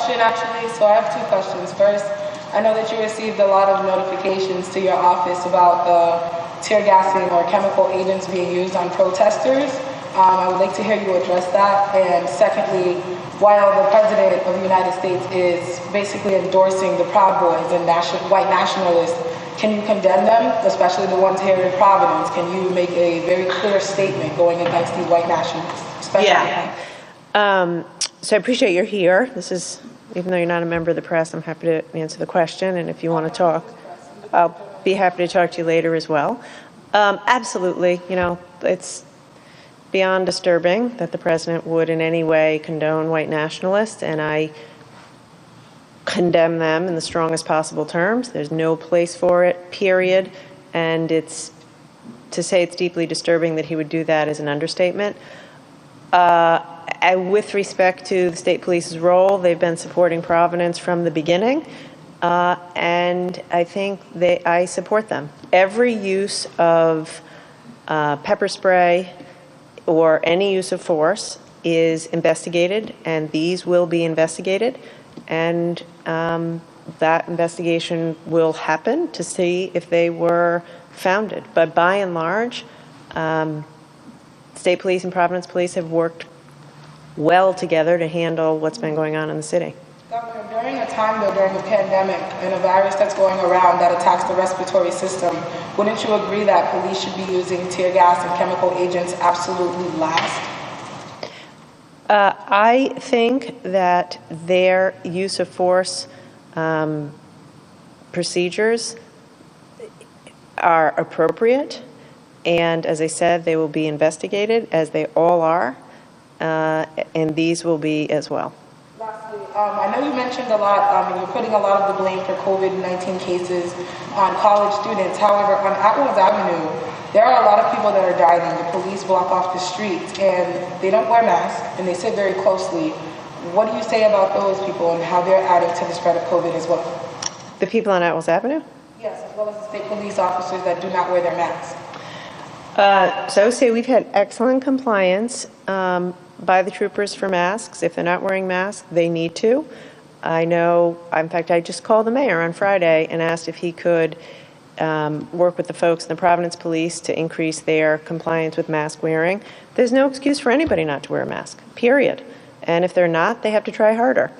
question, actually. So I have two questions. First, I know that you received a lot of notifications to your office about the tear gassing or chemical agents being used on protesters. I would like to hear you address that. And secondly, while the President of the United States is basically endorsing the Proud Boys and white nationalists, can you condemn them, especially the ones here in Providence? Can you make a very clear statement going against these white nationalists? Yeah. So I appreciate you're here. This is, even though you're not a member of the press, I'm happy to answer the question. And if you want to talk, I'll be happy to talk to you later as well. Absolutely. You know, it's beyond disturbing that the president would in any way condone white nationalists, and I condemn them in the strongest possible terms. There's no place for it, period. And it's, to say it's deeply disturbing that he would do that is an understatement. With respect to the state police's role, they've been supporting Providence from the beginning, and I think I support them. Every use of pepper spray or any use of force is investigated, and these will be investigated, and that investigation will happen to see if they were founded. But by and large, state police and Providence police have worked well together to handle what's been going on in the city. Governor, during a time though, during a pandemic and a virus that's going around that attacks the respiratory system, wouldn't you agree that police should be using tear gas and chemical agents absolutely last? I think that their use of force procedures are appropriate, and as I said, they will be investigated, as they all are, and these will be as well. Lastly, I know you mentioned a lot, and you're putting a lot of the blame for COVID-19 cases on college students. However, on Atwells Avenue, there are a lot of people that are dying. The police block off the streets, and they don't wear masks, and they sit very closely. What do you say about those people and how they're adding to the spread of COVID as well? The people on Atwells Avenue? Yes, as well as the state police officers that do not wear their masks. So I would say we've had excellent compliance by the troopers for masks. If they're not wearing masks, they need to. I know, in fact, I just called the mayor on Friday and asked if he could work with the folks in the Providence police to increase their compliance with mask wearing. There's no excuse for anybody not to wear a mask, period. And if they're not, they have to try harder.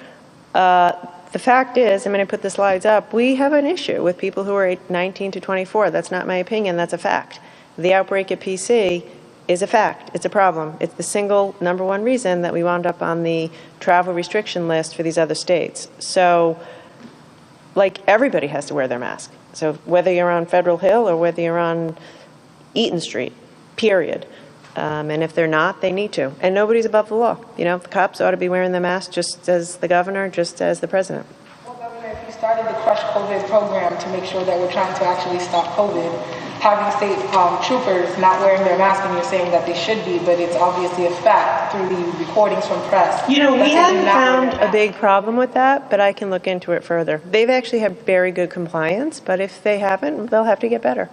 The fact is, I mean, I put the slides up, we have an issue with people who are 19 to 24. That's not my opinion, that's a fact. The outbreak at PC is a fact. It's a problem. It's the single number one reason that we wound up on the travel restriction list for these other states. So, like, everybody has to wear their mask. So whether you're on Federal Hill or whether you're on Eaton Street, period. And if they're not, they need to. And nobody's above the law. You know, the cops ought to be wearing their mask just as the governor, just as the president. Well, Governor, if you started the Crush COVID program to make sure that we're trying to actually stop COVID, having state troopers not wearing their mask, and you're saying that they should be, but it's obviously a fact through the recordings from press. You know, we haven't found a big problem with that, but I can look into it further. They've actually had very good compliance, but if they haven't, they'll have to get better.